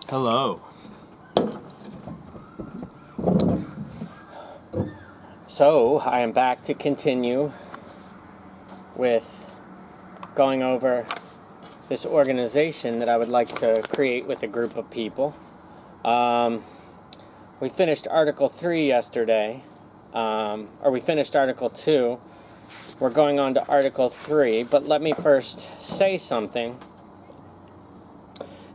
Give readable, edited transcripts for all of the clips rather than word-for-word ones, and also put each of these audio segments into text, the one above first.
Hello. So, I am back to continue with going over this organization that I would like to create with a group of people. We finished Article 3 yesterday, or we finished Article 2. We're going on to Article 3, but let me first say something.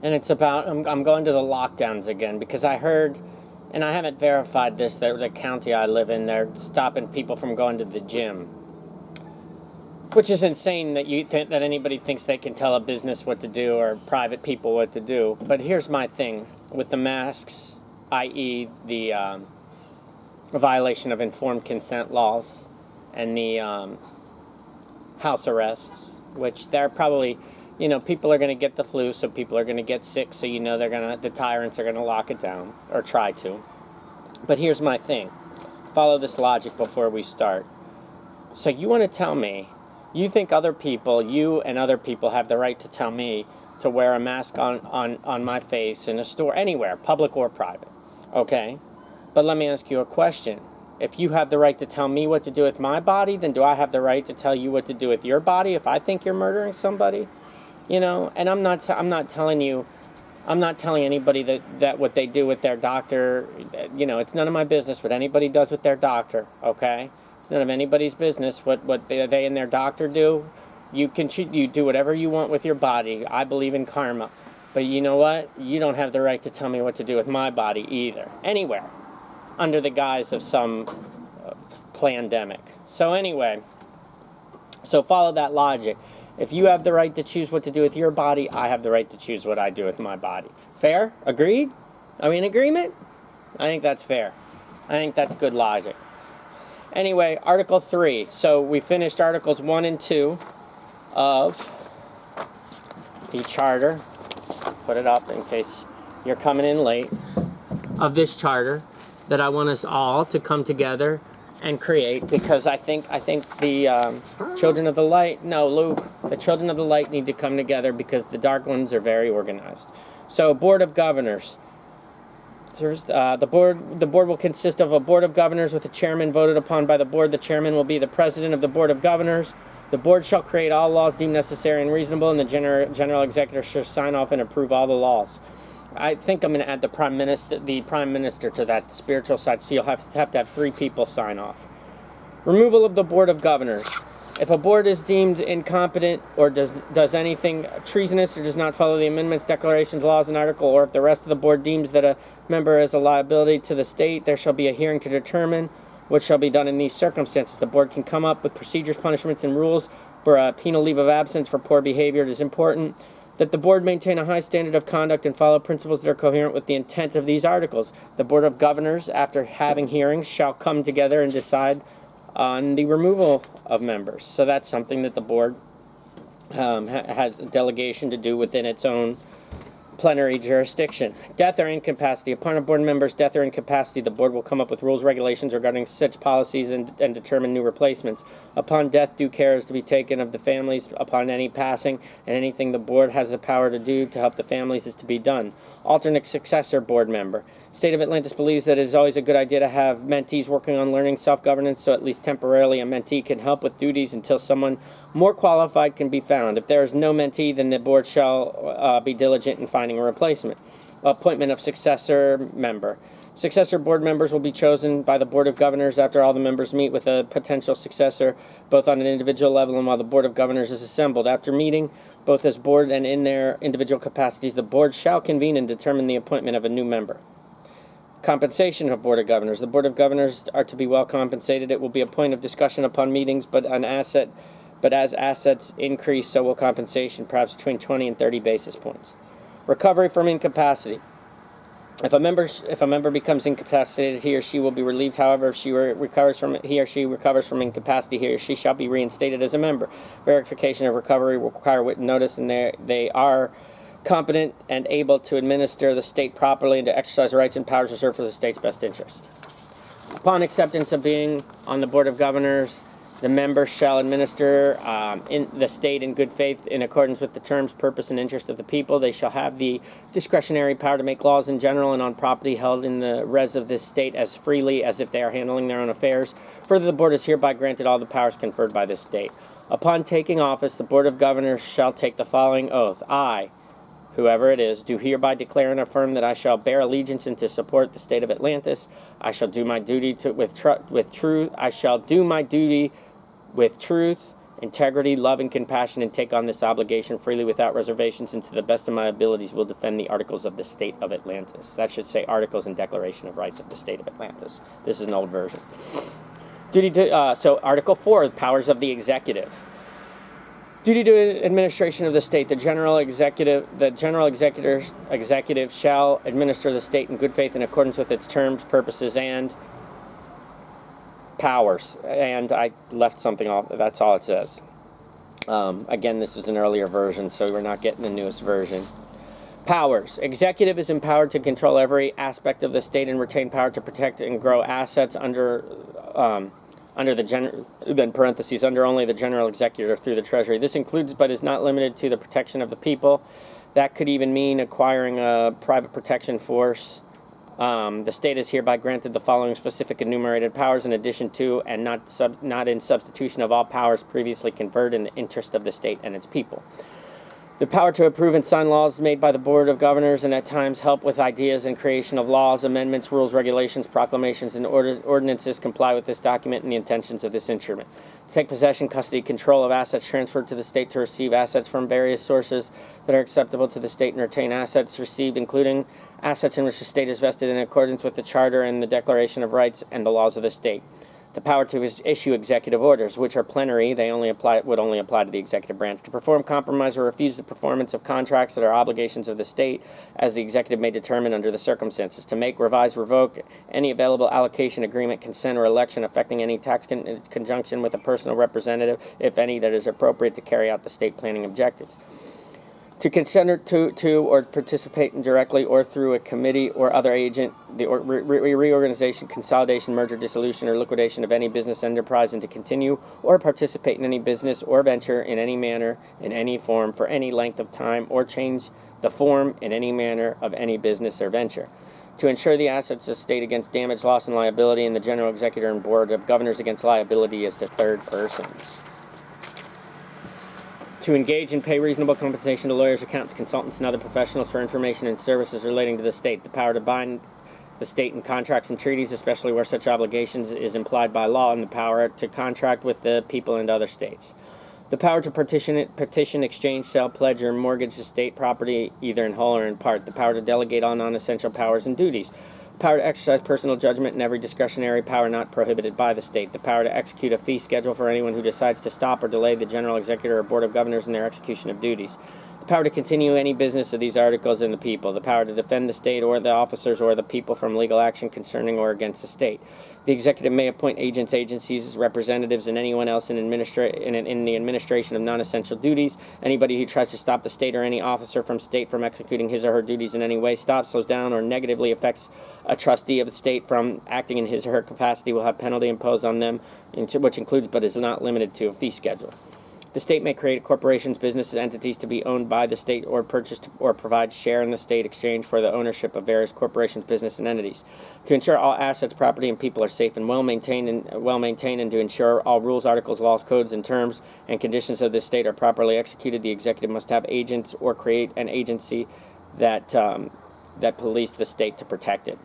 And it's about, I'm going to the lockdowns again, because I heard, and I haven't verified this, that the county I live in, they're stopping people from going to the gym. Which is insane that that anybody thinks they can tell a business what to do or private people what to do. But here's my thing with the masks, i.e. the violation of informed consent laws and the house arrests, which they're probably... people are going to get the flu, so people are going to get sick, so the tyrants are going to lock it down, or try to. But here's my thing. Follow this logic before we start. So you want to tell me, you think you and other people have the right to tell me to wear a mask on my face in a store, anywhere, public or private, okay? But let me ask you a question. If you have the right to tell me what to do with my body, then do I have the right to tell you what to do with your body if I think you're murdering somebody? And I'm not telling anybody that what they do with their doctor, it's none of my business what anybody does with their doctor, okay? It's none of anybody's business what they and their doctor do. You do whatever you want with your body. I believe in karma. But you know what? You don't have the right to tell me what to do with my body either. Anywhere. Under the guise of some pandemic. So anyway, follow that logic. If you have the right to choose what to do with your body, I have the right to choose what I do with my body. Fair? Agreed? Are we in agreement? I think that's fair. I think that's good logic. Anyway, Article 3. So we finished Articles 1 and 2 of the Charter. Put it up in case you're coming in late. Of this Charter that I want us all to come together and create, because I think the children of the light, the children of the light need to come together because the dark ones are very organized. So, Board of Governors. The board will consist of a Board of Governors with a chairman voted upon by the board. The chairman will be the president of the Board of Governors. The board shall create all laws deemed necessary and reasonable, and the general executive shall sign off and approve all the laws. I think I'm going to add the prime minister to that spiritual side, so you'll have to have 3 people sign off. Removal of the Board of Governors. If a board is deemed incompetent or does anything treasonous or does not follow the amendments, declarations, laws, and article, or if the rest of the board deems that a member is a liability to the state, there shall be a hearing to determine what shall be done in these circumstances. The board can come up with procedures, punishments, and rules for a penal leave of absence for poor behavior. It is important that the board maintain a high standard of conduct and follow principles that are coherent with the intent of these articles. The Board of Governors, after having hearings, shall come together and decide on the removal of members. So that's something that the board has a delegation to do within its own plenary jurisdiction. Death or incapacity. Upon a board member's death or incapacity, the board will come up with rules, regulations regarding such policies and determine new replacements. Upon death, due care is to be taken of the families upon any passing, and anything the board has the power to do to help the families is to be done. Alternate successor board member. State of Atlantis believes that it is always a good idea to have mentees working on learning self-governance, so at least temporarily a mentee can help with duties until someone more qualified can be found. If there is no mentee, then the board shall be diligent in finding a replacement. Appointment of successor member. Successor board members will be chosen by the Board of Governors after all the members meet with a potential successor, both on an individual level and while the Board of Governors is assembled. After meeting, both as board and in their individual capacities, the board shall convene and determine the appointment of a new member. Compensation of Board of Governors. The Board of Governors are to be well compensated. It will be a point of discussion upon meetings, but as assets increase, so will compensation, perhaps between 20 and 30 basis points. Recovery from incapacity. If a member becomes incapacitated, he or she will be relieved. However, if he or she recovers from incapacity, he or she shall be reinstated as a member. Verification of recovery will require written notice, and they are competent and able to administer the state properly and to exercise rights and powers reserved for the state's best interest. Upon acceptance of being on the Board of Governors, The members shall administer in the state in good faith in accordance with the terms, purpose, and interest of the people. They shall have the discretionary power to make laws in general and on property held in the res of this state as freely as if they are handling their own affairs. Further, the board is hereby granted all the powers conferred by this state. Upon taking office, the Board of Governors shall take the following oath. I, whoever it is, do hereby declare and affirm that I shall bear allegiance and to support the state of Atlantis. I shall do my duty with truth. I shall do my duty with truth, integrity, love, and compassion, and take on this obligation freely without reservations, and to the best of my abilities will defend the Articles of the State of Atlantis. That should say Articles and Declaration of Rights of the State of Atlantis. This is an old version. So Article 4, powers of the executive. Duty to administration of the state. The general executive shall administer the state in good faith in accordance with its terms, purposes, and powers. And I left something off. That's all it says. Again, this was an earlier version, so we're not getting the newest version. Powers. Executive is empowered to control every aspect of the state and retain power to protect and grow assets under only the general executive through the Treasury. This includes but is not limited to the protection of the people. That could even mean acquiring a private protection force. The state is hereby granted the following specific enumerated powers in addition to and not in substitution of all powers previously conferred in the interest of the state and its people. The power to approve and sign laws made by the Board of Governors and at times help with ideas and creation of laws, amendments, rules, regulations, proclamations, and ordinances comply with this document and the intentions of this instrument. To take possession, custody, control of assets transferred to the state, to receive assets from various sources that are acceptable to the state and retain assets received, including assets in which the state is vested in accordance with the Charter and the Declaration of Rights and the laws of the state. The power to issue executive orders, which are plenary, would only apply to the executive branch. To perform, compromise, or refuse the performance of contracts that are obligations of the state, as the executive may determine under the circumstances. To make, revise, revoke any available allocation, agreement, consent, or election affecting any tax conjunction with a personal representative, if any, that is appropriate to carry out the state planning objectives. To consent to or participate in directly or through a committee or other agent, the reorganization, consolidation, merger, dissolution, or liquidation of any business enterprise, and to continue or participate in any business or venture in any manner, in any form, for any length of time, or change the form in any manner of any business or venture. To insure the assets of the state against damage, loss, and liability, and the general executor and board of governors against liability as to third persons. To engage and pay reasonable compensation to lawyers, accountants, consultants, and other professionals for information and services relating to the state. The power to bind the state in contracts and treaties, especially where such obligations is implied by law, and the power to contract with the people and other states. The power to petition, exchange, sell, pledge, or mortgage the state property, either in whole or in part. The power to delegate all non-essential powers and duties. Power to exercise personal judgment and every discretionary power not prohibited by the state. The power to execute a fee schedule for anyone who decides to stop or delay the general executor or board of governors in their execution of duties. The power to continue any business of these articles in the people. The power to defend the state or the officers or the people from legal action concerning or against the state. The executive may appoint agents, agencies, representatives, and anyone else in the administration of non-essential duties. Anybody who tries to stop the state or any officer from state from executing his or her duties in any way, stops, slows down, or negatively affects a trustee of the state from acting in his or her capacity will have penalty imposed on them, which includes but is not limited to a fee schedule. The state may create corporations, businesses, entities to be owned by the state or purchased or provide share in the state exchange for the ownership of various corporations, business, and entities. To ensure all assets, property, and people are safe and well maintained, and to ensure all rules, articles, laws, codes, and terms and conditions of this state are properly executed, the executive must have agents or create an agency that police the state to protect it.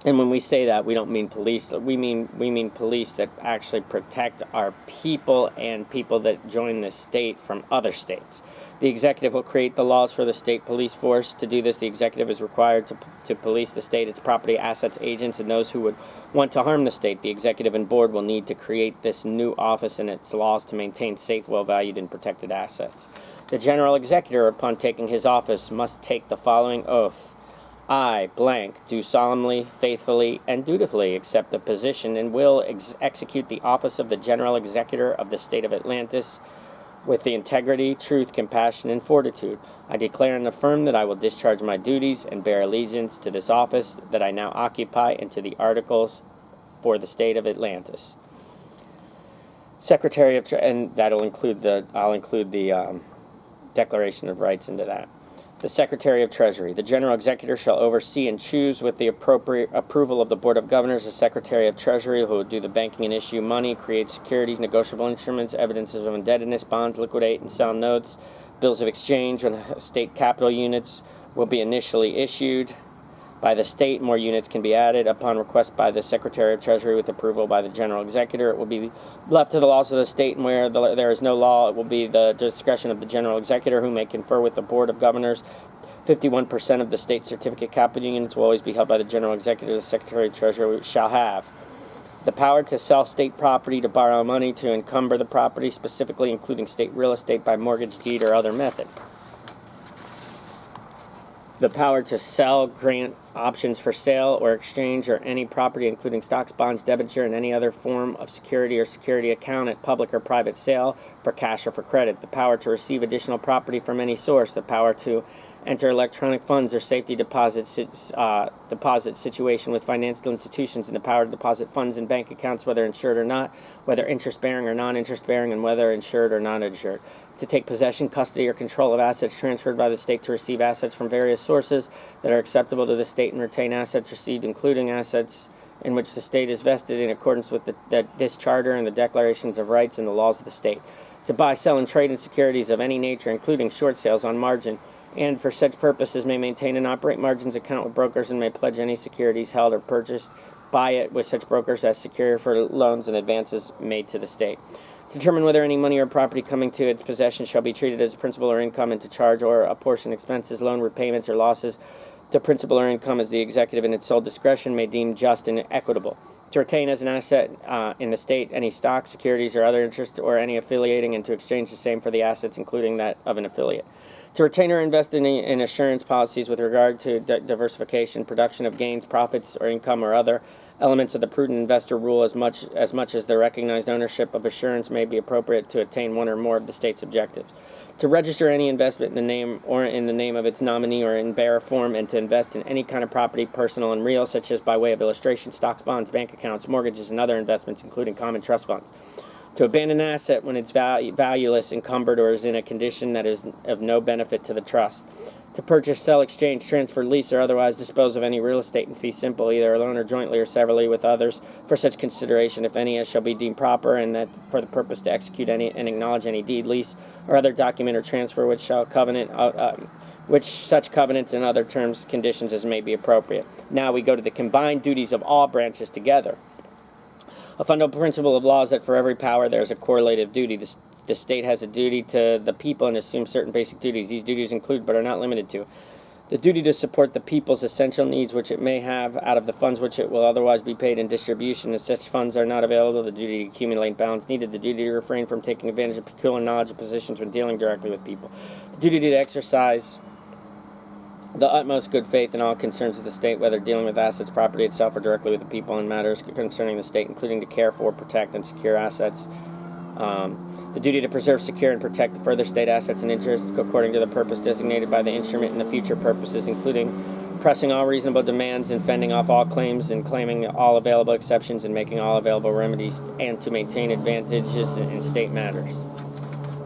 And when we say that, we don't mean police. We mean police that actually protect our people and people that join the state from other states. The executive will create the laws for the state police force. To do this, the executive is required to police the state, its property, assets, agents, and those who would want to harm the state. The executive and board will need to create this new office and its laws to maintain safe, well-valued, and protected assets. The general executor, upon taking his office, must take the following oath. I, blank, do solemnly, faithfully, and dutifully accept the position and will execute the office of the General Executor of the State of Atlantis with the integrity, truth, compassion, and fortitude. I declare and affirm that I will discharge my duties and bear allegiance to this office that I now occupy and to the articles for the State of Atlantis. Secretary of and that'll include I'll include the Declaration of Rights into that. The Secretary of Treasury. The General Executor shall oversee and choose with the appropriate approval of the Board of Governors the Secretary of Treasury, who will do the banking and issue money, create securities, negotiable instruments, evidences of indebtedness, bonds, liquidate and sell notes, bills of exchange when state capital units will be initially issued by the state. More units can be added upon request by the Secretary of Treasury with approval by the General Executor. It will be left to the laws of the state, and where there is no law, it will be the discretion of the General Executor, who may confer with the Board of Governors. 51% of the state certificate capital units will always be held by the General Executor. The Secretary of Treasury shall have the power to sell state property, to borrow money, to encumber the property, specifically including state real estate by mortgage, deed, or other method. The power to sell, grant options for sale or exchange or any property, including stocks, bonds, debenture, and any other form of security or security account at public or private sale for cash or for credit. The power to receive additional property from any source. The power to enter electronic funds or safety deposit situation with financial institutions, and the power to deposit funds in bank accounts, whether insured or not, whether interest-bearing or non-interest-bearing, and whether insured or non-insured. To take possession, custody, or control of assets transferred by the state, to receive assets from various sources that are acceptable to the state, and retain assets received, including assets in which the state is vested in accordance with this charter and the declarations of rights and the laws of the state. To buy, sell, and trade in securities of any nature, including short sales on margin, and for such purposes may maintain and operate margins account with brokers, and may pledge any securities held or purchased by it with such brokers as secure for loans and advances made to the state. To determine whether any money or property coming to its possession shall be treated as principal or income, and to charge or apportion expenses, loan repayments, or losses to principal or income as the executive in its sole discretion may deem just and equitable. To retain as an asset in the state any stock, securities, or other interests, or any affiliating, and to exchange the same for the assets, including that of an affiliate. To retain or invest in assurance policies with regard to diversification, production of gains, profits, or income, or other elements of the prudent investor rule, as much as the recognized ownership of assurance may be appropriate to attain one or more of the state's objectives. To register any investment in the name or in the name of its nominee or in bearer form, and to invest in any kind of property, personal and real, such as by way of illustration, stocks, bonds, bank accounts, mortgages, and other investments, including common trust funds. To abandon an asset when it's valueless, encumbered, or is in a condition that is of no benefit to the trust. To purchase, sell, exchange, transfer, lease, or otherwise dispose of any real estate in fee simple, either alone or jointly or severally with others, for such consideration, if any, as shall be deemed proper, and that for the purpose to execute any and acknowledge any deed, lease, or other document or transfer which shall which such covenants and other terms, conditions as may be appropriate. Now we go to the combined duties of all branches together. A fundamental principle of law is that for every power there is a correlative duty. The state has a duty to the people and assumes certain basic duties. These duties include, but are not limited to, the duty to support the people's essential needs which it may have out of the funds which it will otherwise be paid in distribution. If such funds are not available, the duty to accumulate balance needed, the duty to refrain from taking advantage of peculiar knowledge of positions when dealing directly with people, the duty to exercise the utmost good faith in all concerns of the state, whether dealing with assets, property itself, or directly with the people in matters concerning the state, including to care for, protect, and secure assets. The duty to preserve, secure, and protect the further state assets and interests according to the purpose designated by the instrument and the future purposes, including pressing all reasonable demands and fending off all claims and claiming all available exceptions and making all available remedies, and to maintain advantages in state matters.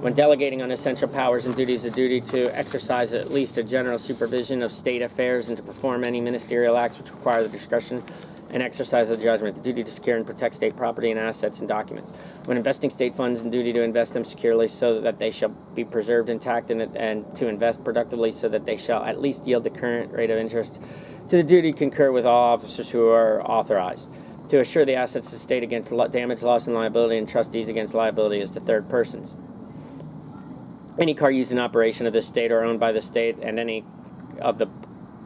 When delegating on essential powers and duties, the duty to exercise at least a general supervision of state affairs and to perform any ministerial acts which require the discretion and exercise of judgment, the duty to secure and protect state property and assets and documents. When investing state funds, the duty to invest them securely so that they shall be preserved intact, and to invest productively so that they shall at least yield the current rate of interest. To the duty to concur with all officers who are authorized. To assure the assets of the state against damage, loss, and liability, and trustees against liability as to third persons. Any car used in operation of the state or owned by the state, and any of the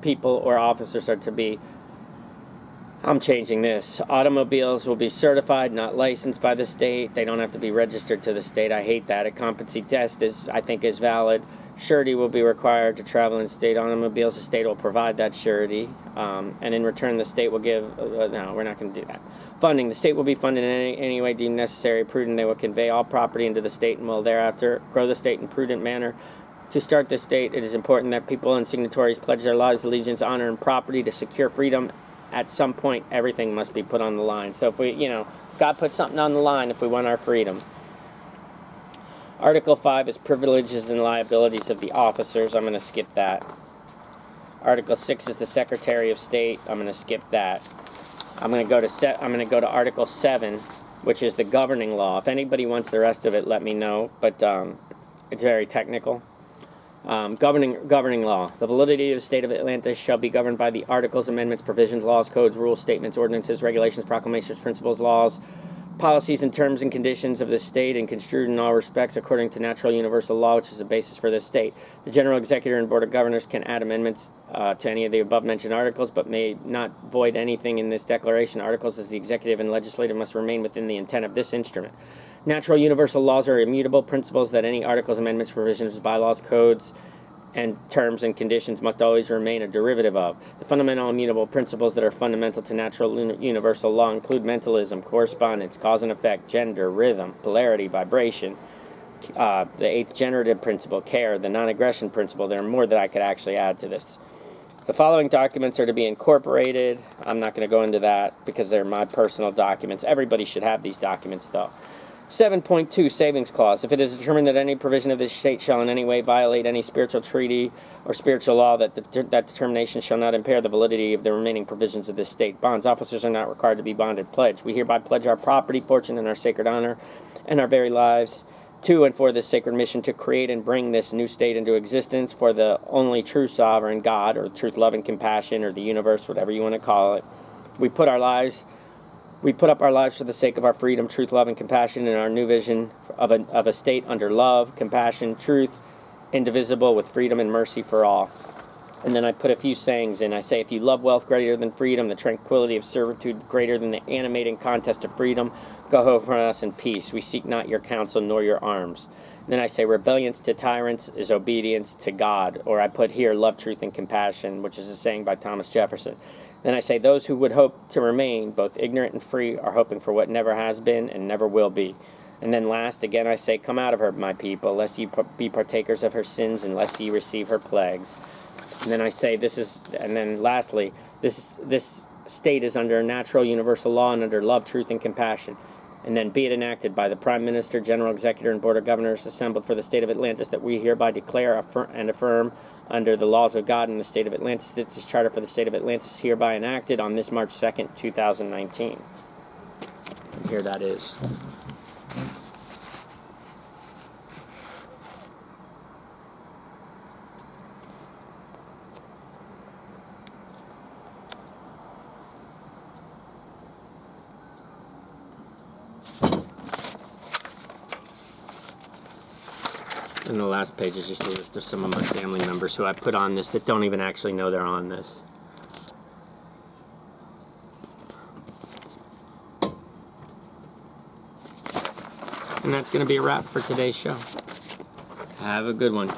people or officers are to be, I'm changing this, automobiles will be certified, not licensed by the state. They don't have to be registered to the state. I hate that. A competency test I think is valid. Surety will be required to travel in state automobiles. The state will provide that surety, and in return the state will give, no, we're not going to do that. Funding. The state will be funded in any way deemed necessary, prudent. They will convey all property into the state and will thereafter grow the state in a prudent manner. To start the state, it is important that people and signatories pledge their lives, allegiance, honor, and property to secure freedom. At some point, everything must be put on the line. So if we, God put something on the line if we want our freedom. Article 5 is privileges and liabilities of the officers. I'm going to skip that. Article 6 is the Secretary of State. I'm going to skip that. I'm going to go to Article 7, which is the governing law. If anybody wants the rest of it, let me know, but it's very technical. Governing law. The validity of the state of Atlantis shall be governed by the articles, amendments, provisions, laws, codes, rules, statements, ordinances, regulations, proclamations, principles, laws, policies, and terms and conditions of the state, and construed in all respects according to natural universal law, which is the basis for this state. The General Executive and Board of Governors can add amendments to any of the above-mentioned articles, but may not void anything in this declaration. Articles as the executive and legislative must remain within the intent of this instrument. Natural universal laws are immutable principles that any articles, amendments, provisions, bylaws, codes, and terms and conditions must always remain a derivative of. The fundamental immutable principles that are fundamental to natural universal law include mentalism, correspondence, cause and effect, gender, rhythm, polarity, vibration, the eighth generative principle, care, the non-aggression principle. There are more that I could actually add to this. The following documents are to be incorporated. I'm not going to go into that because they're my personal documents. Everybody should have these documents, though. 7.2 Savings Clause. If it is determined that any provision of this state shall in any way violate any spiritual treaty or spiritual law, that determination shall not impair the validity of the remaining provisions of this state. Bonds. Officers are not required to be bonded. Pledge. We hereby pledge our property, fortune, and our sacred honor, and our very lives to and for this sacred mission to create and bring this new state into existence for the only true sovereign God, or truth, love, and compassion, or the universe, whatever you want to call it. We put up our lives for the sake of our freedom, truth, love, and compassion, and our new vision of a state under love, compassion, truth, indivisible, with freedom and mercy for all. And then I put a few sayings in. I say, if you love wealth greater than freedom, the tranquility of servitude greater than the animating contest of freedom, go home from us in peace. We seek not your counsel nor your arms. And then I say, rebellion to tyrants is obedience to God. Or I put here, love, truth, and compassion, which is a saying by Thomas Jefferson. Then I say, those who would hope to remain both ignorant and free are hoping for what never has been and never will be. And then last, again, I say, come out of her, my people, lest ye be partakers of her sins, and lest ye receive her plagues. And then I say, lastly, this state is under natural universal law and under love, truth, and compassion. And then be it enacted by the Prime Minister, General Executive, and Board of Governors assembled for the state of Atlantis that we hereby declare and affirm under the laws of God in the state of Atlantis that this charter for the state of Atlantis is hereby enacted on this March 2nd, 2019. And here that is. And the last page is just a list of some of my family members who I put on this that don't even actually know they're on this. And that's going to be a wrap for today's show. Have a good one.